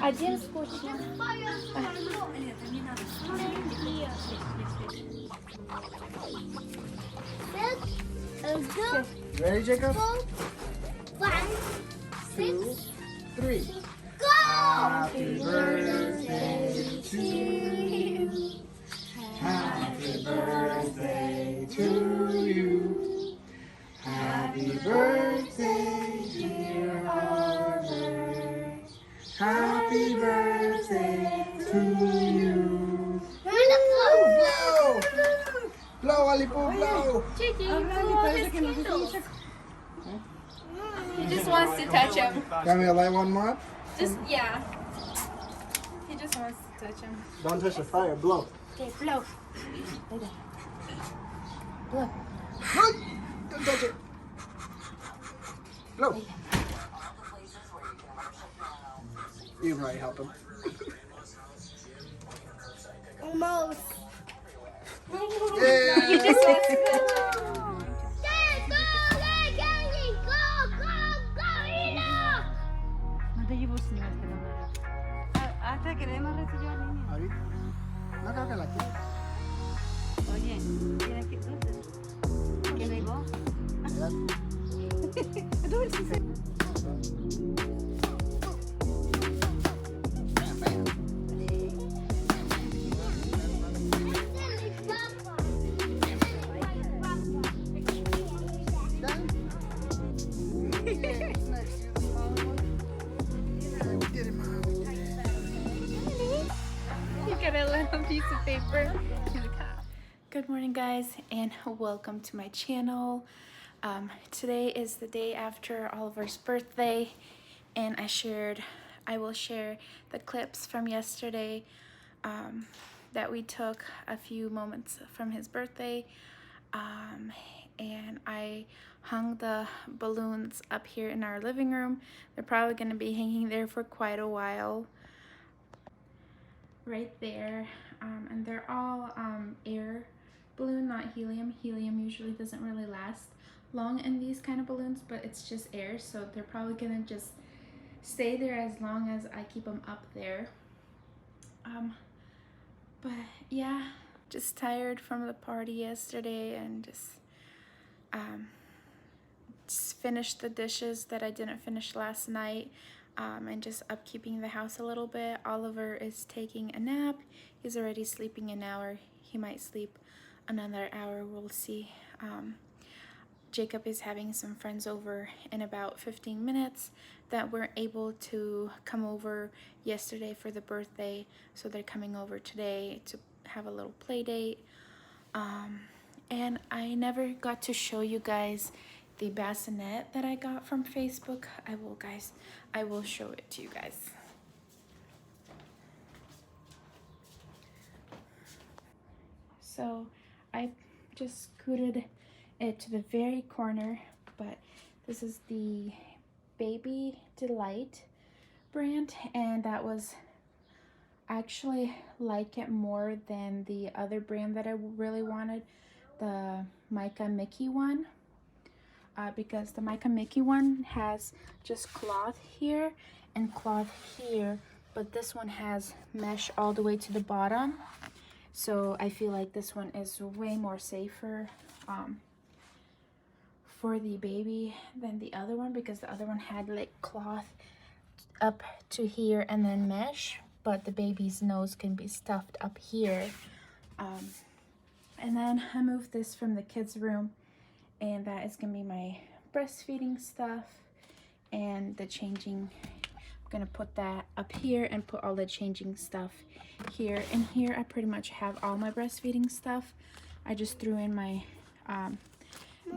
Один скучно. Ready, Jacob? 1, 2, 3. go! Happy birthday to you. Happy birthday to you. Happy birthday, dear Albert. Happy birthday to you. Blow! Blow, Alipo, blow! He just wants to touch him. Got me to light one more? Just, yeah. He just wants to touch him. Don't touch the fire, blow. Okay, blow. Blow. Don't touch it. Blow. You might help him. Almost. Yeah. He just wants to Hasta queremos recibir al niño. Ahorita. No creo que la quiera. Oye, tienes que dulce. ¿Qué le digo? Dulce. You got a little piece of paper. Good morning, guys, and welcome to my channel. Today is the day after Oliver's birthday, and I will share the clips from yesterday that we took a few moments from his birthday. And I hung the balloons up here in our living room. They're probably going to be hanging there for quite a while. Right there. And they're all air balloon, not helium. Helium usually doesn't really last long in these kind of balloons, but it's just air, so they're probably gonna just stay there as long as I keep them up there. But yeah, just tired from the party yesterday, and just finished the dishes that I didn't finish last night, and just upkeeping the house a little bit. Oliver is taking a nap. He's already sleeping an hour. He might sleep another hour, we'll see. Jacob is having some friends over in about 15 minutes that weren't able to come over yesterday for the birthday, so they're coming over today to have a little play date. And I never got to show you guys the bassinet that I got from Facebook. I will show it to you guys. So I just scooted it to the very corner, but this is the Baby Delight brand, and that was actually like it more than the other brand that I really wanted, the Micah Mickey one, because the Micah Mickey one has just cloth here and cloth here, but this one has mesh all the way to the bottom. So I feel like this one is way more safer for the baby than the other one, because the other one had like cloth up to here and then mesh, but the baby's nose can be stuffed up here. And then I moved this from the kids' room, and that is gonna be my breastfeeding stuff and the changing. I'm gonna put that up here and put all the changing stuff here. And here I pretty much have all my breastfeeding stuff. I just threw in my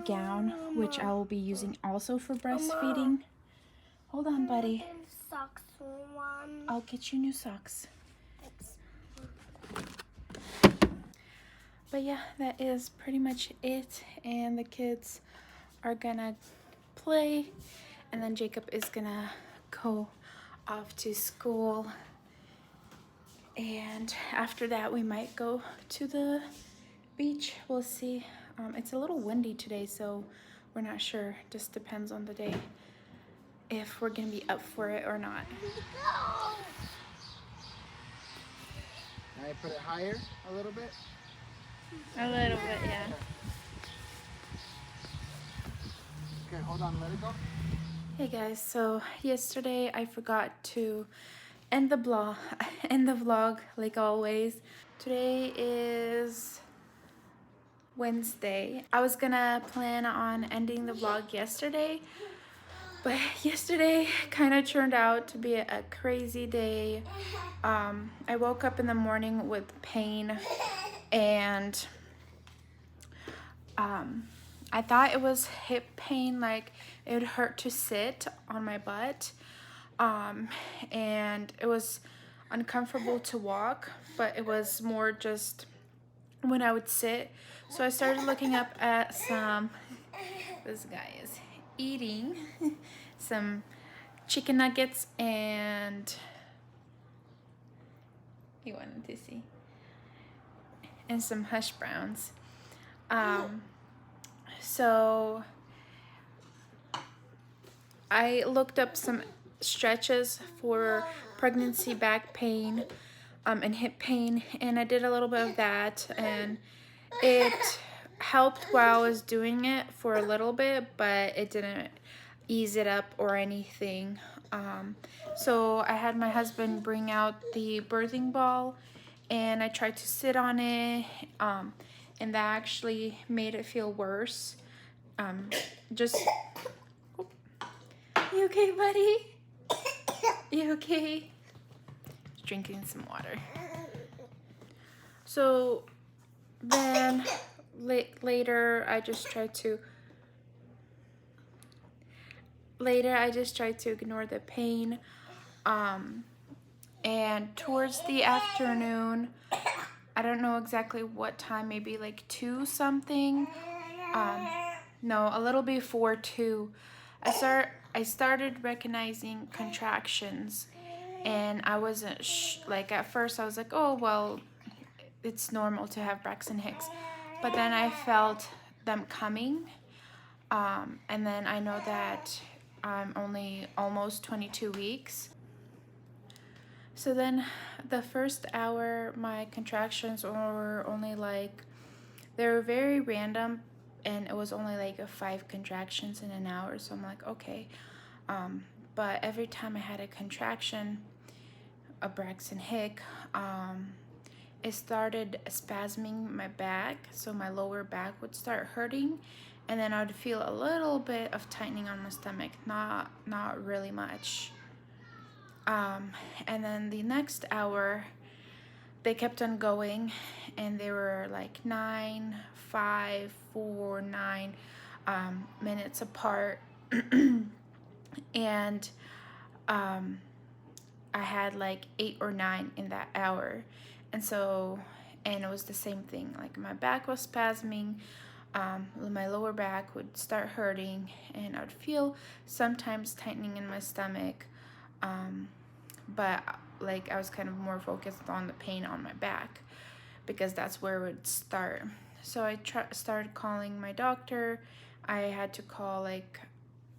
gown, which I will be using also for breastfeeding. Hold on, buddy. Socks one. I'll get you new socks. But yeah, that is pretty much it, and the kids are gonna play, and then Jacob is gonna go off to school, and after that we might go to the beach. We'll see. It's a little windy today, so we're not sure. Just depends on the day. if we're gonna be up for it or not. Now you put it higher a little bit. A little bit, yeah. Okay, hold on, let it go. Hey guys, so yesterday I forgot to end the vlog like always. Today is Wednesday. I was gonna plan on ending the vlog yesterday, but yesterday kind of turned out to be a crazy day. I woke up in the morning with pain, and I thought it was hip pain, like it would hurt to sit on my butt, and it was uncomfortable to walk, but it was more just when I would sit. So I started looking up at some, this guy is eating some chicken nuggets, and he wanted to see, and some hash browns. So I looked up some stretches for pregnancy back pain and hip pain, and I did a little bit of that, and it helped while I was doing it for a little bit, but it didn't ease it up or anything. So I had my husband bring out the birthing ball, and I tried to sit on it, and that actually made it feel worse. Just, you okay, buddy? You okay? Drinking some water. So then later I just tried to ignore the pain, and towards the afternoon, I don't know exactly what time, maybe like 2 something, no, a little before 2, I started recognizing contractions, and I wasn't like, at first I was like, oh well, it's normal to have Braxton Hicks, but then I felt them coming, and then I know that I'm only almost 22 weeks. So then the first hour, my contractions were only like, they were very random, and it was only like 5 contractions in an hour. So I'm like, okay. But every time I had a contraction, a Braxton Hick, it started spasming my back. So my lower back would start hurting, and then I would feel a little bit of tightening on my stomach, not really much. And then the next hour, they kept on going, and they were like 9, 5, 4, 9 minutes apart. And I had like 8 or 9 in that hour. And so, and it was the same thing, like my back was spasming, my lower back would start hurting, and I would feel sometimes tightening in my stomach, but like I was kind of more focused on the pain on my back, because that's where it would start. So I started calling my doctor. I had to call like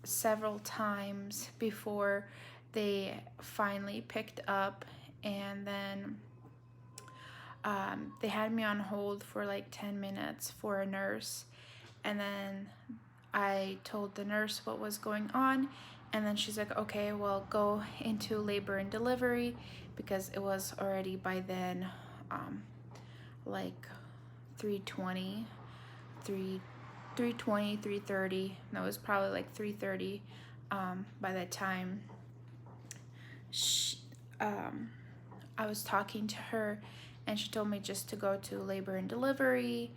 several times before they finally picked up, and then they had me on hold for like 10 minutes for a nurse, and then I told the nurse what was going on, and then she's like, okay, well, go into labor and delivery, because it was already by then like 3:20, 3:30. That was probably like 3:30 by that time. I was talking to her, and she told me just to go to labor and delivery,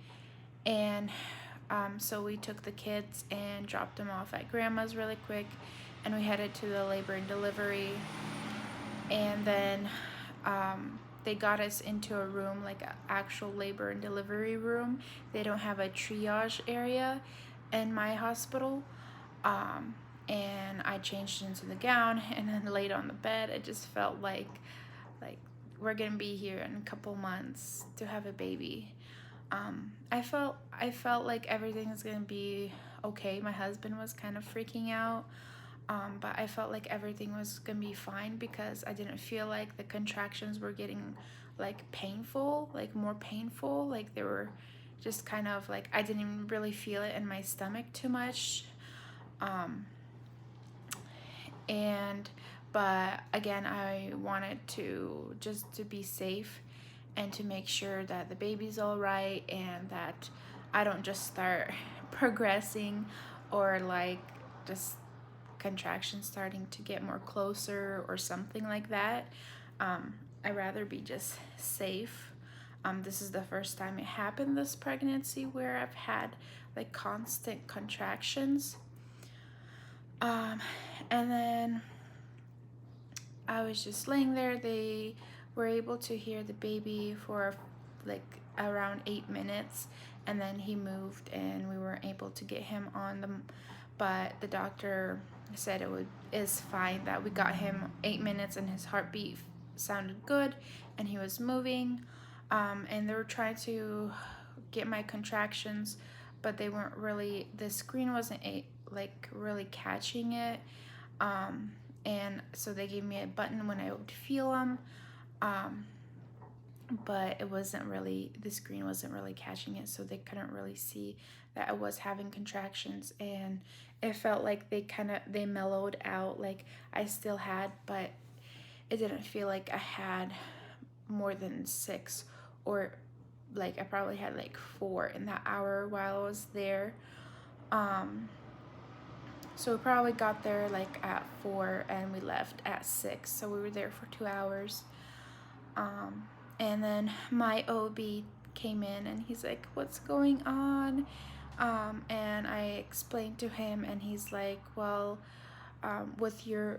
and so we took the kids and dropped them off at grandma's really quick, and we headed to the labor and delivery, and then they got us into a room, like an actual labor and delivery room. They don't have a triage area in my hospital, and I changed into the gown and then laid on the bed. It just felt like we're gonna be here in a couple months to have a baby. I felt like everything is gonna be okay. My husband was kind of freaking out, But I felt like everything was gonna be fine because I didn't feel like the contractions were getting like painful, like more painful. Like they were just kind of like, I didn't even really feel it in my stomach too much. And but again, I wanted to just to be safe and to make sure that the baby's all right and that I don't just start progressing or like just contractions starting to get more closer or something like that. I'd rather be just safe. This is the first time it happened this pregnancy where I've had like constant contractions. And then I was just laying there. They were able to hear the baby for like around 8 minutes, and then he moved and we were able to get him on them. But the doctor said is fine, that we got him 8 minutes and his heartbeat sounded good and he was moving. And they were trying to get my contractions, but they weren't really, the screen wasn't like really catching it. And so they gave me a button when I would feel them, but it wasn't really, the screen wasn't really catching it, so they couldn't really see that I was having contractions. And it felt like they mellowed out, like I still had, but it didn't feel like I had more than 6, or like I probably had like 4 in that hour while I was there. So we probably got there like at 4 and we left at 6. So we were there for 2 hours. And then my OB came in and he's like, "What's going on?" And I explained to him and he's like, "Well,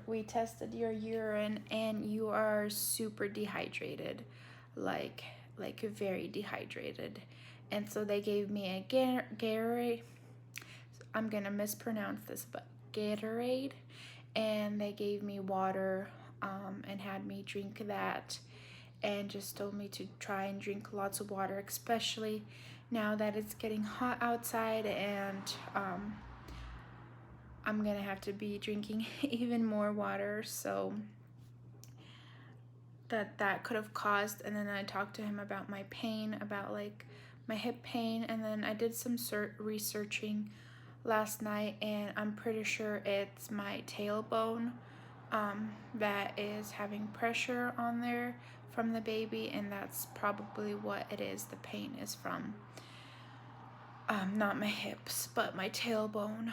we tested your urine and you are super dehydrated, like very dehydrated." And so they gave me a Gatorade. I'm gonna mispronounce this, but Gatorade, and they gave me water, and had me drink that, and just told me to try and drink lots of water, especially now that it's getting hot outside, and I'm gonna have to be drinking even more water. So that could have caused. And then I talked to him about my pain, about like my hip pain, and then I did some researching last night, and I'm pretty sure it's my tailbone that is having pressure on there from the baby, and that's probably what it is. The pain is from not my hips, but my tailbone.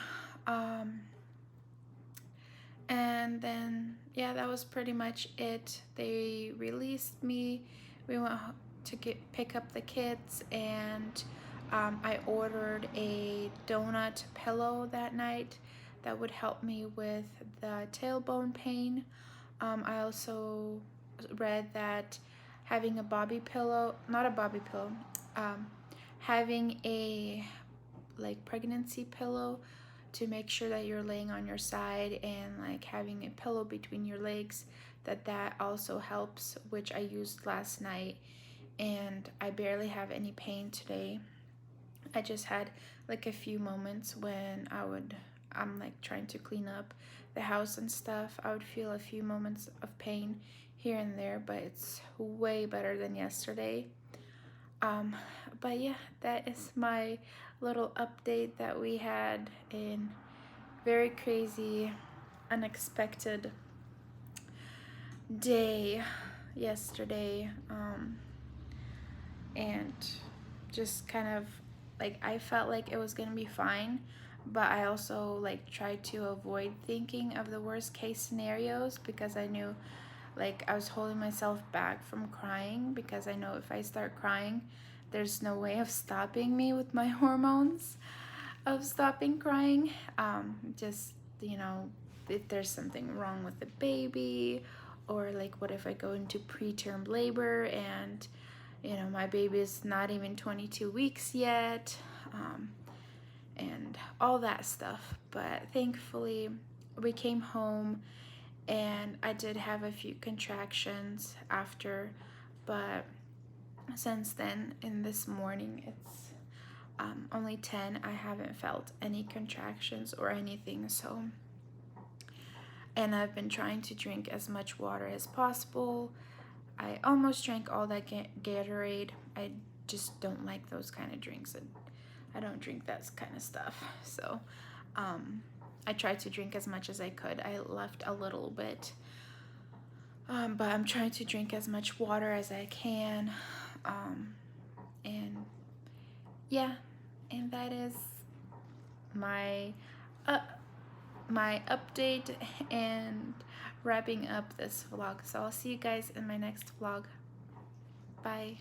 And then yeah, that was pretty much it. They released me. We went to pick up the kids, and I ordered a donut pillow that night that would help me with the tailbone pain. I also read that having a bobby pillow, not a bobby pillow, having a like pregnancy pillow to make sure that you're laying on your side, and like having a pillow between your legs, that also helps, which I used last night, and I barely have any pain today. I just had like a few moments when I'm like trying to clean up the house and stuff. I would feel a few moments of pain here and there, but it's way better than yesterday. But yeah, that is my little update that we had in very crazy, unexpected day yesterday. And just kind of like, I felt like it was gonna be fine, but I also like tried to avoid thinking of the worst case scenarios, because I knew, like, I was holding myself back from crying, because I know if I start crying, there's no way of stopping me with my hormones of stopping crying. Just, if there's something wrong with the baby, or like what if I go into preterm labor and my baby is not even 22 weeks yet, and all that stuff. But thankfully we came home, and I did have a few contractions after, but since then, in this morning, it's only 10. I haven't felt any contractions or anything, so and I've been trying to drink as much water as possible. I almost drank all that Gatorade. I just don't like those kind of drinks. I don't drink that kind of stuff. So I tried to drink as much as I could. I left a little bit, but I'm trying to drink as much water as I can. And yeah, and that is my my update and wrapping up this vlog. So I'll see you guys in my next vlog. Bye.